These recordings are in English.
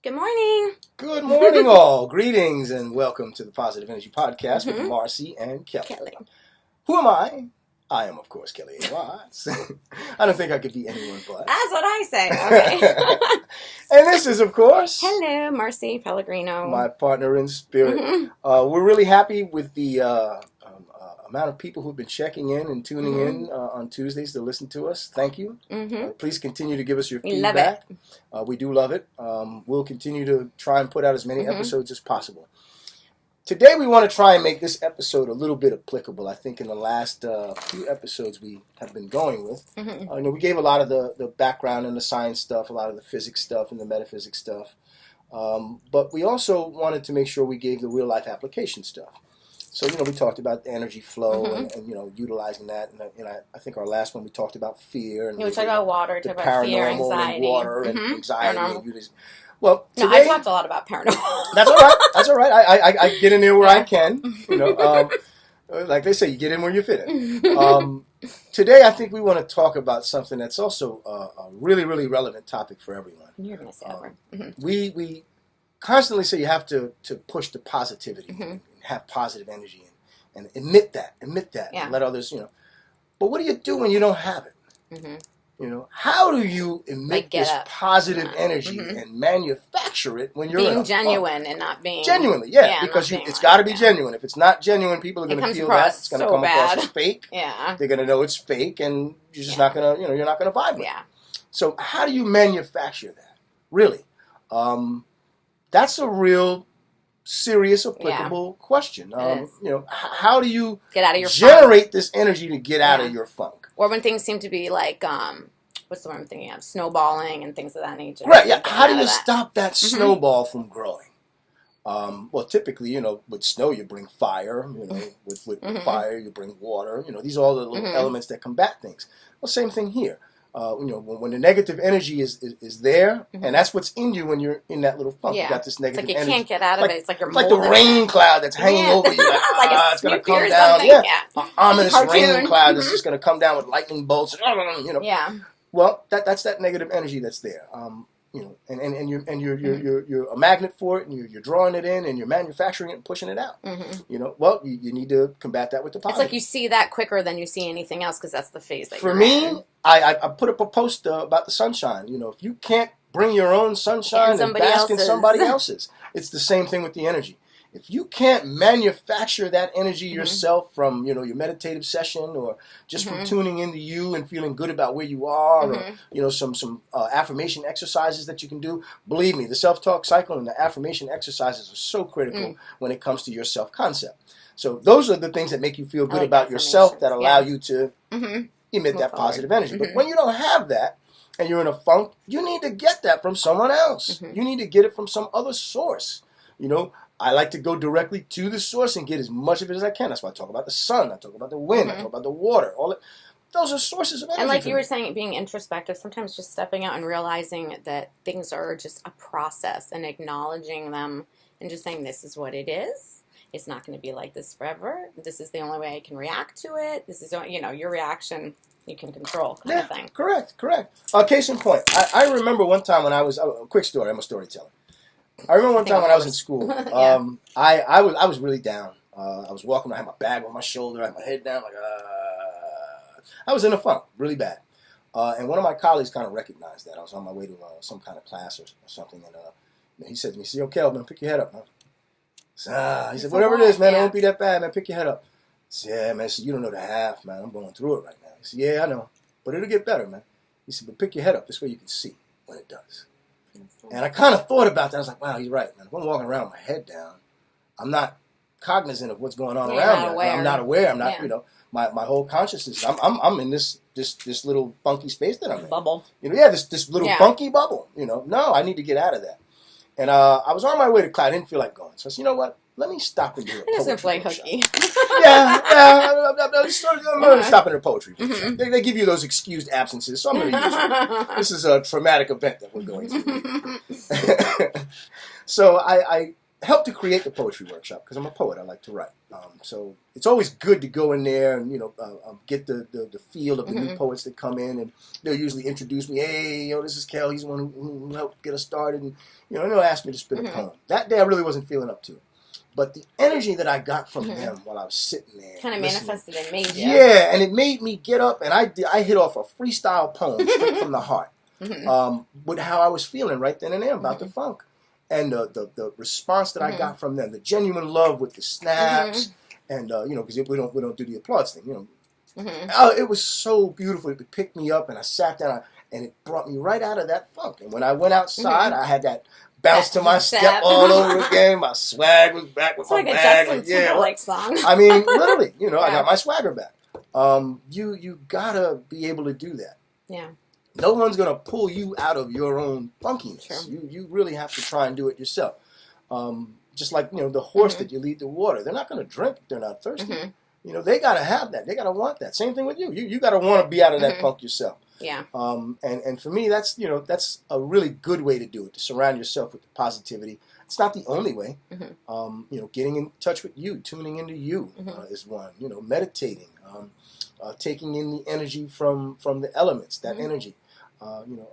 Good morning. Good morning, all. Greetings and welcome to the Positive Energy Podcast with Marcy and Kelly. Who am I? I am, of course, Kelly A. Watts. I don't think I could be anyone but. That's what I say. Okay. And this is, of course... Hello, Marcy Pellegrino. My partner in spirit. We're really happy with the amount of people who've been checking in and tuning in on Tuesdays to listen to us. Thank you. Please continue to give us your feedback. Love it. We do love it. We'll continue to try and put out as many episodes as possible. Today we want to try and make this episode a little bit applicable. I think in the last few episodes we have been going with. We gave a lot of the background and the science stuff, a lot of the physics stuff and the metaphysics stuff. But we also wanted to make sure we gave the real life application stuff. So, we talked about the energy flow and utilizing that. And I think our last one we talked about fear. And we talked about water, talked about fear, anxiety. And water and anxiety. Paranormal. Well, today, I talked a lot about paranormal. That's all right. That's all right. I get in there where I can. Like they say, you get in where you fit in. Today, I think we want to talk about something that's also a really, really relevant topic for everyone. You're going to say that word. We constantly say you have to push the positivity and have positive energy and admit that, and let others, But what do you do when you don't have it? How do you emit this positive energy and manufacture it when you're being genuine and not being genuinely? Because it's got to be genuine. If it's not genuine, people are going to feel that it's going to come across as fake. They're going to know it's fake, and you're just not going to, you're not going to vibe with it. So how do you manufacture that? Really, that's a real serious, applicable question. How do you get out of your generate funk? This energy to get out of your funk? Or when things seem to be like, what's the word I'm thinking of? Snowballing and things of that nature. Right, yeah. How do you stop that snowball from growing? Well, typically, with snow you bring fire. With fire you bring water. These are all the little elements that combat things. Well, same thing here. When the negative energy is there, and that's what's in you when you're in that little funk. You got this negative energy. It's like you can't get out of it. It's like you're like the rain cloud that's hanging over you. Like it's going to come down. An ominous rain cloud that's just going to come down with lightning bolts. Well, that's that negative energy that's there. And you're a magnet for it, and you're drawing it in, and you're manufacturing it and pushing it out. Well, you need to combat that with the positive. It's like you see that quicker than you see anything else because that's the phase that you're in. I put up a post about the sunshine. If you can't bring your own sunshine and bask in somebody else's, it's the same thing with the energy. If you can't manufacture that energy yourself from, your meditative session or just from tuning into you and feeling good about where you are or, some affirmation exercises that you can do, believe me, the self-talk cycle and the affirmation exercises are so critical when it comes to your self-concept. So those are the things that make you feel good about yourself that allow you to emit that positive energy. But when you don't have that and you're in a funk, you need to get that from someone else. You need to get it from some other source. I like to go directly to the source and get as much of it as I can. That's why I talk about the sun. I talk about the wind. I talk about the water. Those are sources of energy. And like you were saying, being introspective, sometimes just stepping out and realizing that things are just a process and acknowledging them and just saying, this is what it is. It's not going to be like this forever. This is the only way I can react to it. This is, your reaction you can control kind of thing. Correct. Case in point, I remember one time when I was, a quick story, I'm a storyteller. I remember one time when I was in school, I was really down. I was walking, I had my bag on my shoulder, I had my head down, I was in a funk, really bad. And one of my colleagues kind of recognized that. I was on my way to some kind of class or something, and he said to me, "See, okay, man, pick your head up, man." He said, "Whatever it is, man, it won't be that bad, man, pick your head up." I said, "Yeah, man," you don't know the half, man, I'm going through it right now. He said, "Yeah, I know, but it'll get better, man." He said, "But pick your head up, this way you can see when it does." And I kind of thought about that. I was like, wow, he's right, man. If I'm walking around with my head down, I'm not cognizant of what's going on around me. I'm not aware. I'm not, my whole consciousness. I'm in this little funky space that I'm in. Bubble. This little funky bubble. No, I need to get out of that. And I was on my way to class. I didn't feel like going. So I said, you know what? Let me stop and do a poetry play hooky. I'm going to stop in a poetry. They give you those excused absences, so I'm going to use it. This is a traumatic event that we're going through. So I helped to create the poetry workshop because I'm a poet. I like to write. So it's always good to go in there and get the feel of the new poets that come in, and they'll usually introduce me. Hey, this is Kel. He's the one who helped get us started, and they'll ask me to spit a poem. That day I really wasn't feeling up to it, but the energy that I got from them while I was sitting there kind of manifested and made you. Yeah, and it made me get up, and I hit off a freestyle poem straight from the heart, with how I was feeling right then and there about the funk. And the response that I got from them, the genuine love with the snaps, and because we don't do the applause thing, it was so beautiful. It picked me up, and I sat down, and it brought me right out of that funk. And when I went outside, I had that bounce to my step all over again. My swag was back with my bag. It's like a Justin Timberlake song. I mean, literally, I got my swagger back. You gotta be able to do that. Yeah. No one's going to pull you out of your own funkiness. Sure. You really have to try and do it yourself. Just like, the horse that you lead to water. They're not going to drink if they're not thirsty. They got to have that. They got to want that. Same thing with you. You got to want to be out of that funk yourself. Yeah. And for me, that's a really good way to do it, to surround yourself with positivity. It's not the only way. Getting in touch with you, tuning into you is one. Meditating, taking in the energy from the elements, that energy.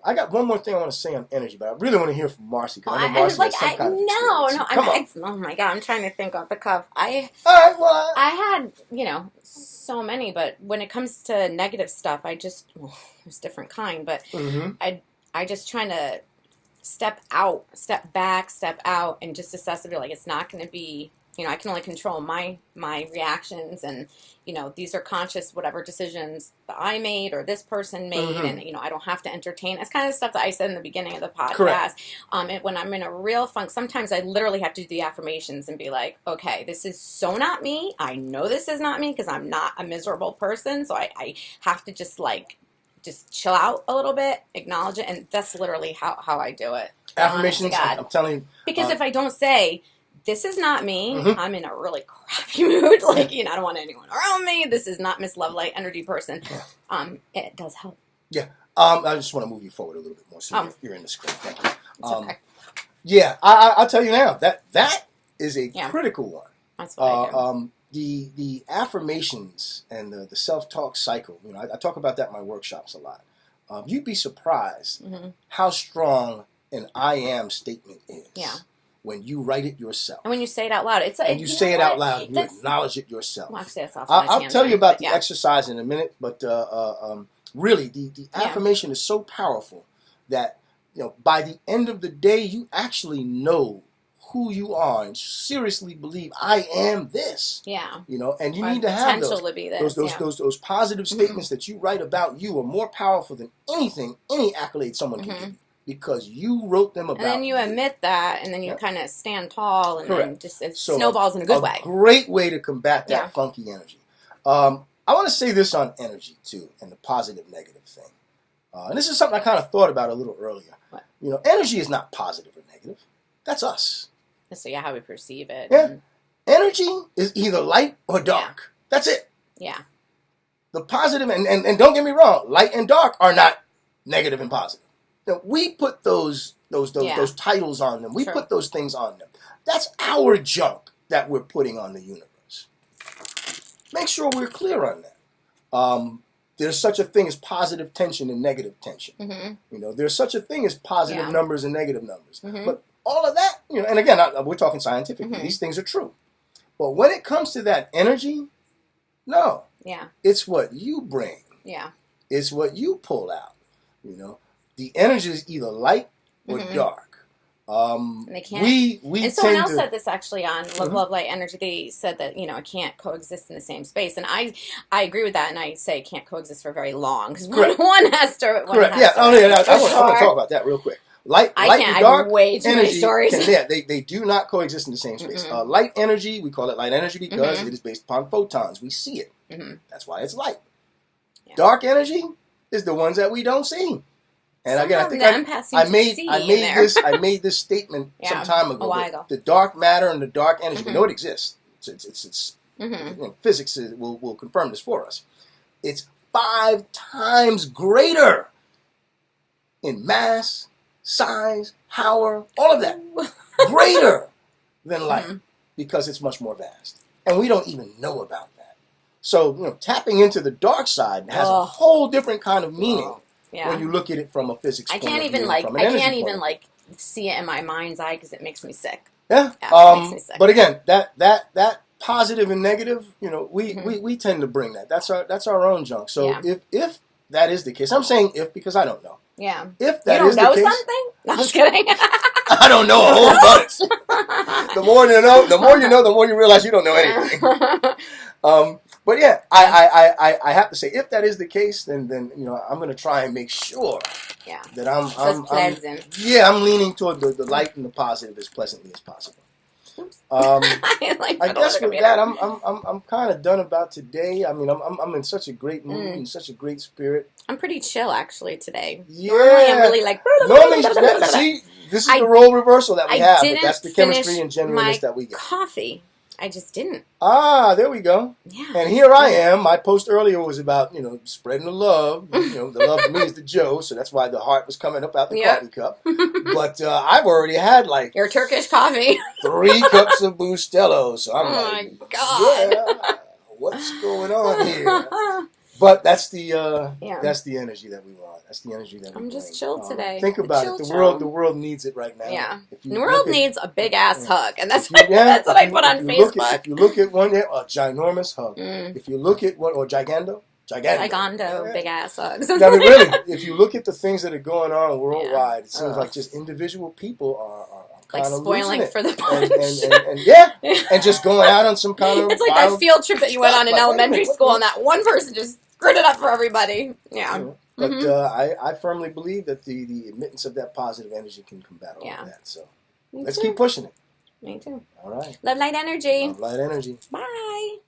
I got one more thing I want to say on energy, but I really want to hear from Marcy because I know Marcy has some kind of experience. Oh my God, I'm trying to think off the cuff. I had so many, but when it comes to negative stuff, there's different kind, but I just trying to step back, and just assess it. Like, it's not going to be. I can only control my reactions, and these are conscious whatever decisions that I made or this person made, and I don't have to entertain. That's kind of stuff that I said in the beginning of the podcast. Correct. And when I'm in a real funk, sometimes I literally have to do the affirmations and be like, okay, this is so not me. I know this is not me because I'm not a miserable person, so I have to just chill out a little bit, acknowledge it, and that's literally how I do it. Affirmations, I'm telling you. Because if I don't say, this is not me. I'm in a really crappy mood. I don't want anyone around me. This is not Miss Lovelight energy person. It does help. Yeah. I just want to move you forward a little bit more so you're in the screen. Thank you. It's okay. Yeah, I'll tell you now that is a critical one. That's what I do. The affirmations and the self-talk cycle. I talk about that in my workshops a lot. You'd be surprised how strong an I am statement is. Yeah. When you write it yourself. And when you say it out loud. And you say it out loud, you acknowledge it yourself. Well, actually, that's I'll tell you about the exercise in a minute, but really, the affirmation is so powerful that by the end of the day, you actually know who you are and seriously believe I am this. Yeah. And you need to have those positive statements that you write about you are more powerful than any accolade someone can give you. Because you wrote them about. And then you admit that, and then you kind of stand tall, and then just it snowballs in a good way. A great way to combat that funky energy. I want to say this on energy, too, and the positive-negative thing. And this is something I kind of thought about a little earlier. What? Energy is not positive or negative. That's us. So, how we perceive it. Yeah. Energy is either light or dark. Yeah. That's it. Yeah. The positive, and don't get me wrong, light and dark are not negative and positive. We put those titles on them. We put those things on them. That's our junk that we're putting on the universe. Make sure we're clear on that. There's such a thing as positive tension and negative tension. There's such a thing as positive numbers and negative numbers. But all of that, and again, we're talking scientifically. These things are true. But when it comes to that energy, no. Yeah. It's what you bring. Yeah. It's what you pull out. The energy is either light or dark. And they can't. And someone else said this actually on Love Light Energy. They said that it can't coexist in the same space, and I agree with that. And I say it can't coexist for very long because one has to. Correct. I want to talk about that real quick. Light and dark way too energy. Many stories. They do not coexist in the same space. Light energy, we call it light energy because it is based upon photons. We see it. That's why it's light. Yeah. Dark energy is the ones that we don't see. And again, I think I made this statement some time ago. A while ago. The dark matter and the dark energy, we know it exists. It's physics will confirm this for us. It's 5 times greater in mass, size, power, all of that. Greater than light because it's much more vast. And we don't even know about that. So, tapping into the dark side has a whole different kind of meaning when you look at it from a physics point of view. I can't even see it in my mind's eye because it makes me sick. Yeah. It makes me sick. But again, that positive and negative, we tend to bring that. That's our own junk. So if that is the case, I'm saying if because I don't know. Yeah. If that is the case, something? No, I'm just kidding. I don't know a whole bunch. The more you know, the more you realize you don't know anything. But yeah, I have to say, if that is the case, then I'm going to try and make sure that I'm leaning toward the light and the positive as pleasantly as possible. I guess with that, I'm kind of done about today. I mean, I'm in such a great mood and such a great spirit. I'm pretty chill actually today. Yeah, normally I'm really like. See, this is the role reversal that we have. But that's the chemistry and genuineness that we get. Coffee. I just didn't. Ah, there we go. Yeah. And here I am. My post earlier was about, spreading the love. The love to me is the Joe, so that's why the heart was coming up out the coffee cup. But I've already had your Turkish coffee. 3 cups of Bustelo. So I'm my God. Yeah, what's going on here? But that's the energy that we want. That's the energy that we I'm just chill today. Think about it. The world needs it right now. Yeah. The world needs a big ass hug, and that's what I put on Facebook. If you look at one, a ginormous hug. If you look at gigando, big ass hugs. I mean, really, if you look at the things that are going on worldwide, it seems like just individual people are like spoiling for the bunch. And just going out on some kind of it's like that field trip that you went on in elementary school, and that one person just screwed it up for everybody. Yeah. But I firmly believe that the admittance of that positive energy can combat all of that. So let's keep pushing it. Me too. All right. Love, light, energy. Love, light, energy. Bye.